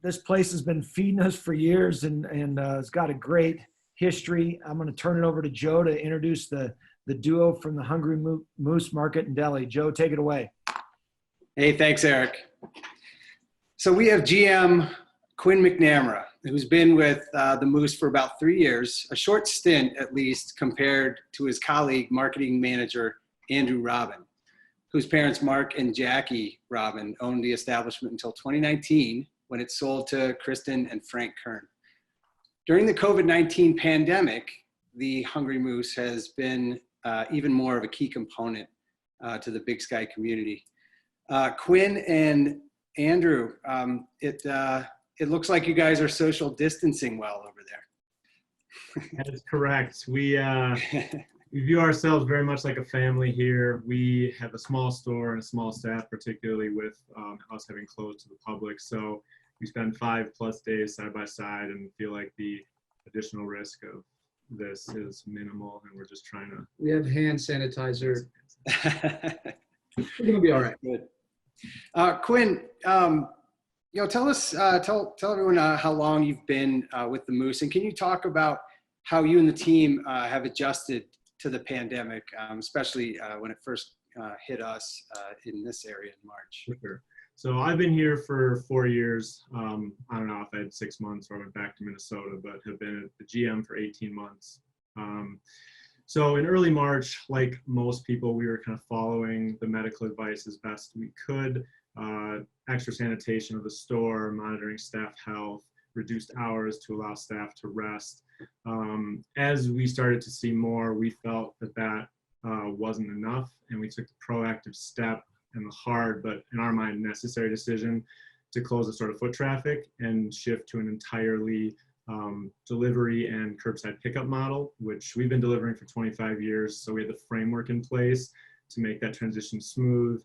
this place has been feeding us for years and it's got a great history. I'm going to turn it over to Joe to introduce the duo from the Hungry Moose Market in Deli. Joe, take it away. Hey, thanks, Eric. So we have GM Quinn McNamara, who's been with the Moose for about 3 years, a short stint at least compared to his colleague, marketing manager Andrew Robin, whose parents Mark and Jackie Robin owned the establishment until 2019 when it sold to Kristen and Frank Kern. During the COVID-19 pandemic, the Hungry Moose has been even more of a key component to the Big Sky community. Quinn and Andrew, it looks like you guys are social distancing well over there. That is correct. We view ourselves very much like a family here. We have a small store and a small staff, particularly with us having closed to the public. So we spend 5+ days side by side and feel like the additional risk of this is minimal, and we're just trying to. We have hand sanitizer. We're gonna be all right. Good. Quinn, tell us, tell everyone how long you've been with the Moose, and can you talk about how you and the team have adjusted to the pandemic, especially when it first hit us in this area in March? Sure. So I've been here for 4 years. I don't know if I had 6 months or I went back to Minnesota, but have been the GM for 18 months. So in early March, like most people, we were kind of following the medical advice as best we could. Extra sanitation of the store, monitoring staff health, reduced hours to allow staff to rest. As we started to see more, we felt that wasn't enough, and we took the proactive step and the hard, but in our mind, necessary decision to close the sort of foot traffic and shift to an entirely delivery and curbside pickup model, which we've been delivering for 25 years. So we had the framework in place to make that transition smooth.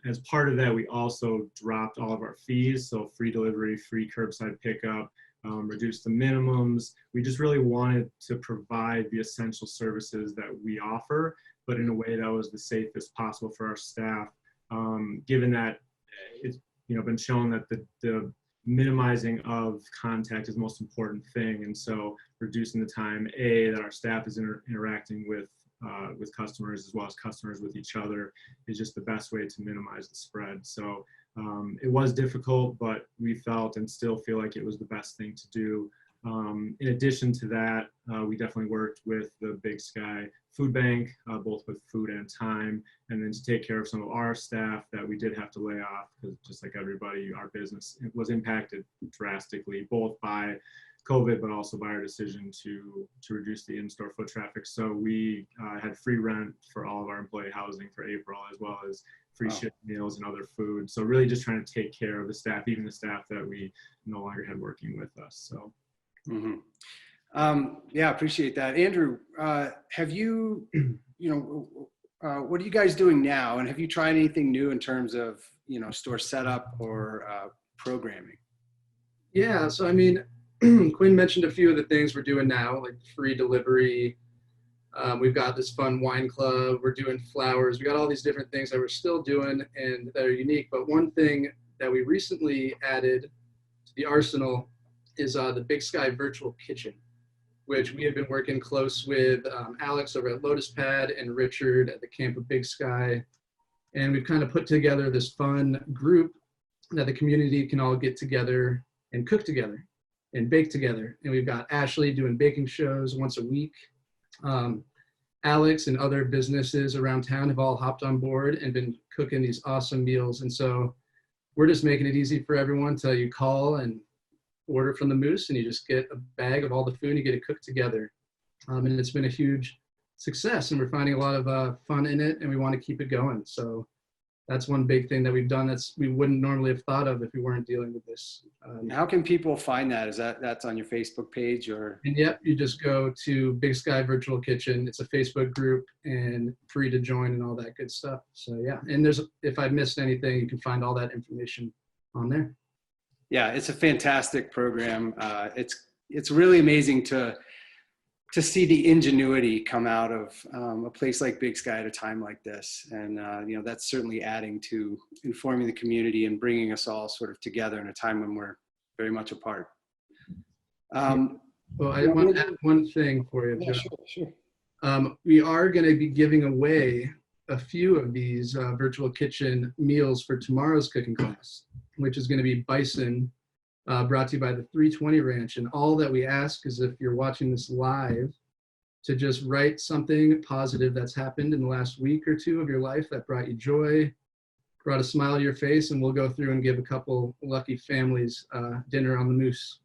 As part of that, we also dropped all of our fees. So free delivery, free curbside pickup, reduced the minimums. We just really wanted to provide the essential services that we offer, but in a way that was the safest possible for our staff, given that it's been shown that the minimizing of contact is the most important thing. And so reducing the time, that our staff is interacting with customers as well as customers with each other is just the best way to minimize the spread. So it was difficult, but we felt and still feel like it was the best thing to do. In addition to that, we definitely worked with the Big Sky Food Bank, both with food and time, and then to take care of some of our staff that we did have to lay off, because just like everybody, our business was impacted drastically, both by COVID, but also by our decision to reduce the in-store foot traffic. So we had free rent for all of our employee housing for April, as well as free shift meals and other food. So really just trying to take care of the staff, even the staff that we no longer had working with us. So. Mm-hmm. Yeah, appreciate that. Andrew, have you, what are you guys doing now? And have you tried anything new in terms of, store setup or programming? Yeah, so I mean, Quinn mentioned a few of the things we're doing now, like free delivery. We've got this fun wine club. We're doing flowers. We got all these different things that we're still doing and that are unique. But one thing that we recently added to the arsenal is the Big Sky Virtual Kitchen, which we have been working close with Alex over at Lotus Pad and Richard at the Camp of Big Sky. And we've kind of put together this fun group that the community can all get together and cook together and bake together. And we've got Ashley doing baking shows once a week. Alex and other businesses around town have all hopped on board and been cooking these awesome meals. And so we're just making it easy for everyone to you call and order from the Moose, and you just get a bag of all the food and you get it cooked together. And it's been a huge success, and we're finding a lot of fun in it, and we want to keep it going. So that's one big thing that we've done we wouldn't normally have thought of if we weren't dealing with this. How can people find that? That's on your Facebook page or? And yep, you just go to Big Sky Virtual Kitchen. It's a Facebook group and free to join and all that good stuff. So yeah, and if I missed anything, you can find all that information on there. Yeah, it's a fantastic program. It's really amazing to see the ingenuity come out of a place like Big Sky at a time like this. And, that's certainly adding to informing the community and bringing us all sort of together in a time when we're very much a part. Well, I want to add one thing for you, Yeah, Joe. sure. We are going to be giving away a few of these virtual kitchen meals for tomorrow's cooking class, which is going to be bison, brought to you by the 320 Ranch. And all that we ask is, if you're watching this live, to just write something positive that's happened in the last week or two of your life that brought you joy, brought a smile to your face, and we'll go through and give a couple lucky families dinner on the Moose.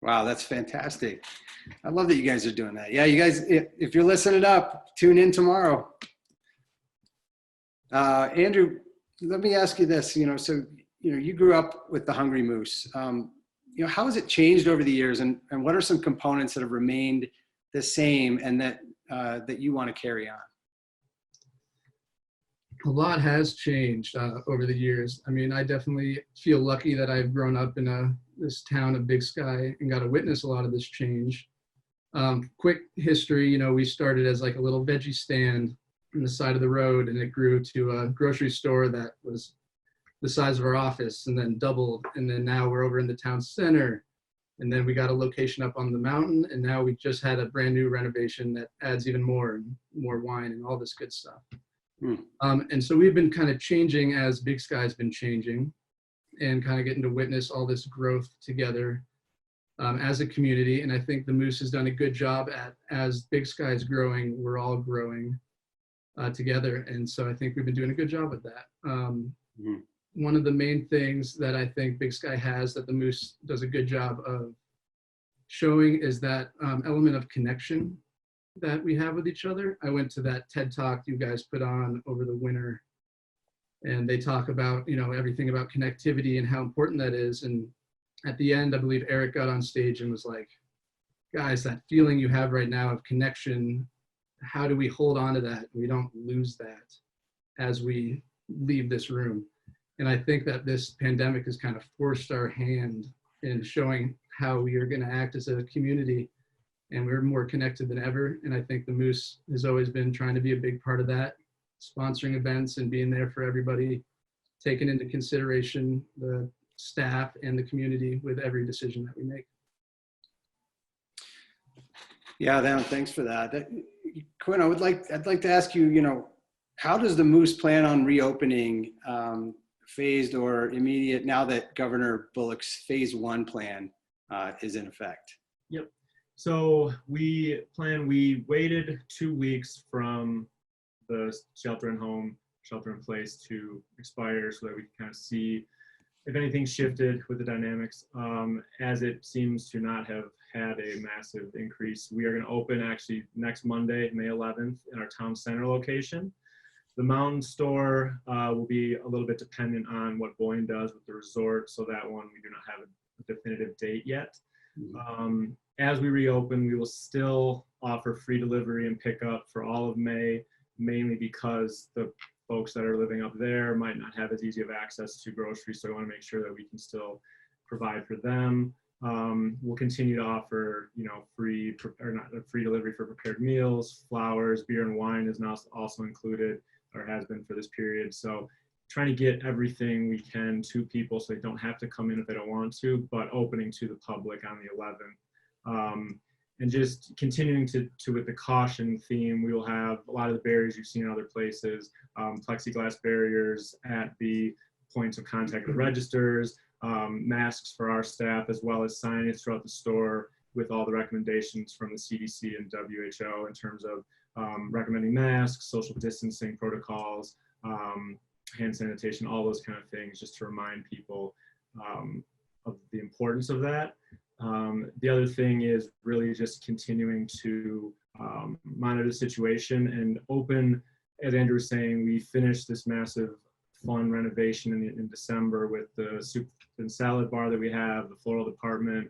Wow, that's fantastic. I love that you guys are doing that. Yeah, you guys, if you're listening up, tune in tomorrow. Andrew, let me ask you this, so, you grew up with the Hungry Moose. How has it changed over the years, and what are some components that have remained the same and that you want to carry on? A lot has changed over the years. I mean, I definitely feel lucky that I've grown up in this town of Big Sky and got to witness a lot of this change. Quick history, we started as like a little veggie stand on the side of the road, and it grew to a grocery store that was the size of our office, and then doubled. And then now we're over in the town center. And then we got a location up on the mountain, and now we just had a brand new renovation that adds even more wine and all this good stuff. And so we've been kind of changing as Big Sky's been changing, and kind of getting to witness all this growth together as a community. And I think the Moose has done a good job as Big Sky is growing, we're all growing together. And so I think we've been doing a good job of that. One of the main things that I think Big Sky has that the Moose does a good job of showing is that element of connection that we have with each other. I went to that TED Talk you guys put on over the winter, and they talk about, everything about connectivity and how important that is. And at the end, I believe Eric got on stage and was like, guys, that feeling you have right now of connection, how do we hold on to that? We don't lose that as we leave this room. And I think that this pandemic has kind of forced our hand in showing how we are going to act as a community, and we're more connected than ever. And I think the Moose has always been trying to be a big part of that, sponsoring events and being there for everybody, taking into consideration the staff and the community with every decision that we make. Yeah, Dan, thanks for that. Quinn, I'd like to ask you, how does the Moose plan on reopening phased or immediate now that Governor Bullock's phase 1 plan is in effect? Yep. So we waited 2 weeks from the shelter in place to expire, so that we can kind of see if anything shifted with the dynamics. As it seems to not have had a massive increase, we are going to open actually next Monday, May 11th, in our town center location. The Mountain Store will be a little bit dependent on what Boyne does with the resort, so that one we do not have a definitive date yet. As we reopen, we will still offer free delivery and pickup for all of May, mainly because the folks that are living up there might not have as easy of access to groceries, so we want to make sure that we can still provide for them. We'll continue to offer, free delivery for prepared meals, flowers, beer and wine is now also included, or has been for this period. So trying to get everything we can to people so they don't have to come in if they don't want to, but opening to the public on the 11th. And just continuing to with the caution theme, we will have a lot of the barriers you've seen in other places, plexiglass barriers at the points of contact with registers, masks for our staff, as well as signage throughout the store with all the recommendations from the CDC and WHO in terms of recommending masks, social distancing protocols, hand sanitation, all those kind of things, just to remind people of the importance of that. The other thing is really just continuing to monitor the situation and open. As Andrew was saying, we finished this massive fun renovation in December with the soup and salad bar that we have, the floral department,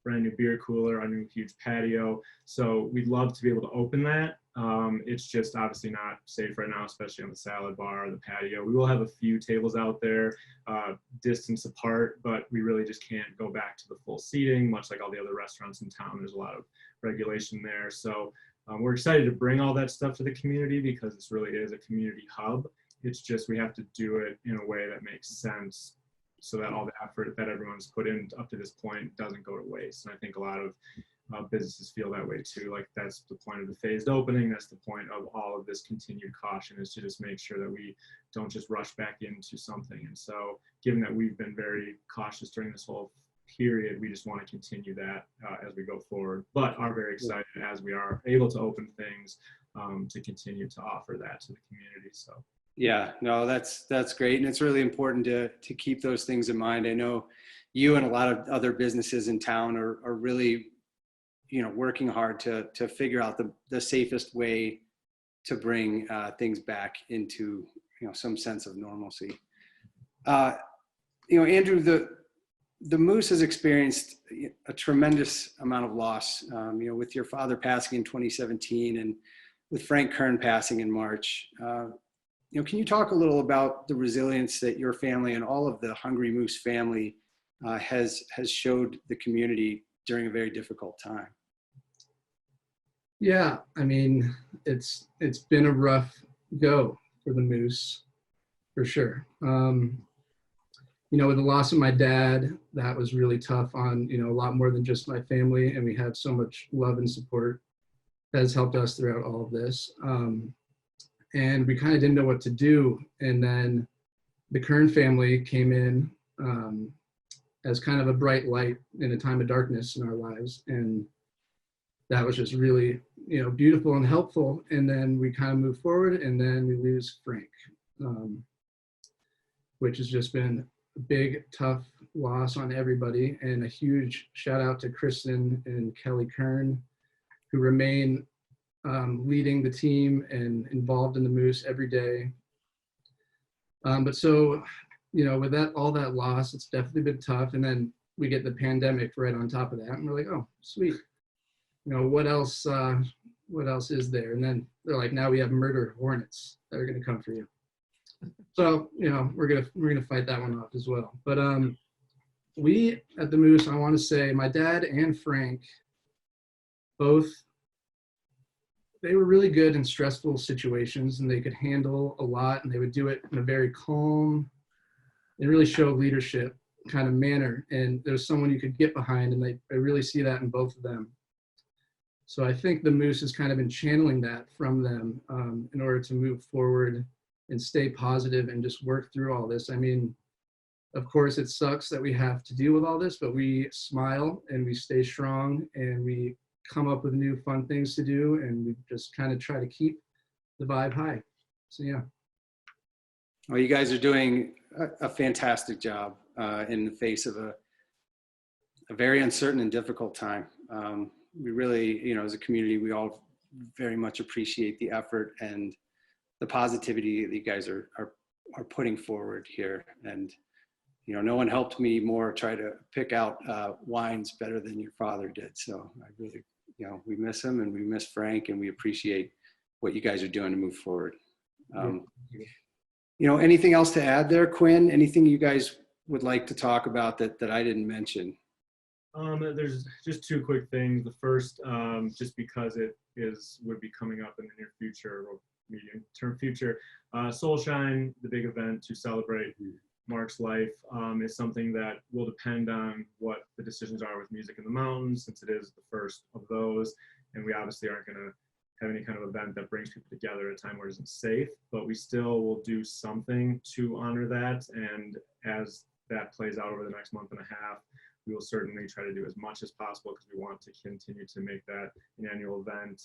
brand new beer cooler, our new huge patio. So we'd love to be able to open that. It's just obviously not safe right now, especially on the salad bar, the patio. We will have a few tables out there, distance apart, but we really just can't go back to the full seating, much like all the other restaurants in town. There's a lot of regulation there. So we're excited to bring all that stuff to the community, because this really is a community hub. It's just we have to do it in a way that makes sense so that all the effort that everyone's put in up to this point doesn't go to waste. And I think a lot of businesses feel that way too. Like that's the point of the phased opening. That's the point of all of this continued caution, is to just make sure that we don't just rush back into something. And so given that we've been very cautious during this whole period, we just want to continue that as we go forward, but are very excited as we are able to open things to continue to offer that to the community. So yeah, no, that's great. And it's really important to keep those things in mind. I know you and a lot of other businesses in town are really, working hard to figure out the safest way to bring things back into, some sense of normalcy. Andrew, the Moose has experienced a tremendous amount of loss, with your father passing in 2017 and with Frank Kern passing in March. Can you talk a little about the resilience that your family and all of the Hungry Moose family has showed the community during a very difficult time? Yeah, I mean, it's been a rough go for the Moose, for sure. With the loss of my dad, that was really tough on, a lot more than just my family. And we had so much love and support that has helped us throughout all of this. And we kind of didn't know what to do. And then the Kern family came in as kind of a bright light in a time of darkness in our lives. And that was just really, beautiful and helpful. And then we kind of move forward, and then we lose Frank, which has just been a big, tough loss on everybody. And a huge shout out to Kristen and Kelly Kern, who remain leading the team and involved in the Moose every day. But so, with all that loss, it's definitely been tough. And then we get the pandemic right on top of that, and we're like, oh, sweet. What else is there? And then they're like, now we have murder hornets that are going to come for you. So, we're gonna fight that one off as well. But we at the Moose, I want to say my dad and Frank, both, they were really good in stressful situations, and they could handle a lot, and they would do it in a very calm and really show leadership kind of manner. And there's someone you could get behind, and I really see that in both of them. So I think the Moose has kind of been channeling that from them in order to move forward and stay positive and just work through all this. I mean, of course, it sucks that we have to deal with all this, but we smile and we stay strong, and we come up with new fun things to do, and we just kind of try to keep the vibe high. So yeah. Well, you guys are doing a fantastic job in the face of a very uncertain and difficult time. We really, as a community, we all very much appreciate the effort and the positivity that you guys are putting forward here. And, no one helped me more try to pick out wines better than your father did. So I really, we miss him, and we miss Frank, and we appreciate what you guys are doing to move forward. Anything else to add there, Quinn? Anything you guys would like to talk about that I didn't mention? There's just two quick things. The first, just because it would be coming up in the near future or medium-term future, Soulshine, the big event to celebrate Mark's life, is something that will depend on what the decisions are with Music in the Mountains, since it is the first of those, and we obviously aren't going to have any kind of event that brings people together at a time where it isn't safe, but we still will do something to honor that. And as that plays out over the next month and a half, we will certainly try to do as much as possible, because we want to continue to make that an annual event.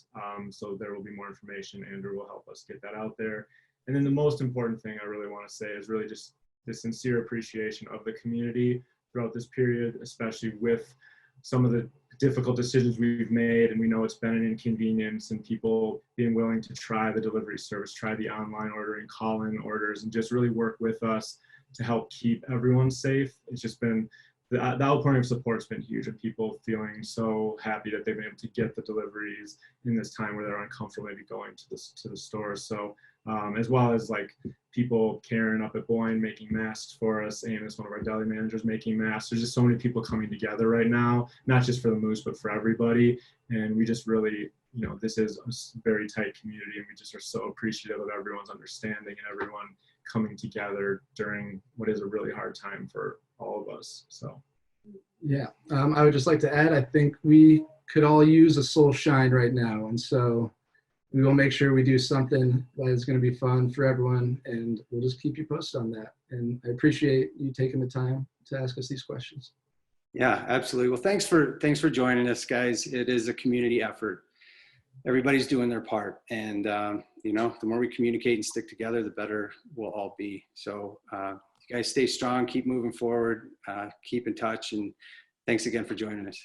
So there will be more information. Andrew will help us get that out there. And then the most important thing I really want to say is really just the sincere appreciation of the community throughout this period, especially with some of the difficult decisions we've made. And we know it's been an inconvenience, and people being willing to try the delivery service, try the online ordering, call-in orders, and just really work with us to help keep everyone safe. It's just been, the outpouring of support's been huge, and people feeling so happy that they've been able to get the deliveries in this time where they're uncomfortable maybe going to the store. So as well as like people, Karen up at Boyne making masks for us, and as one of our deli managers making masks. There's just so many people coming together right now, not just for the Moose, but for everybody. And we just really, this is a very tight community, and we just are so appreciative of everyone's understanding and everyone coming together during what is a really hard time for all of us. So. Yeah, I would just like to add, I think we could all use a soul shine right now. And so we will make sure we do something that is going to be fun for everyone, and we'll just keep you posted on that. And I appreciate you taking the time to ask us these questions. Yeah, absolutely. Well, thanks for joining us, guys. It is a community effort. Everybody's doing their part, and you know, the more we communicate and stick together, the better we'll all be. So you guys stay strong, keep moving forward, keep in touch, and thanks again for joining us.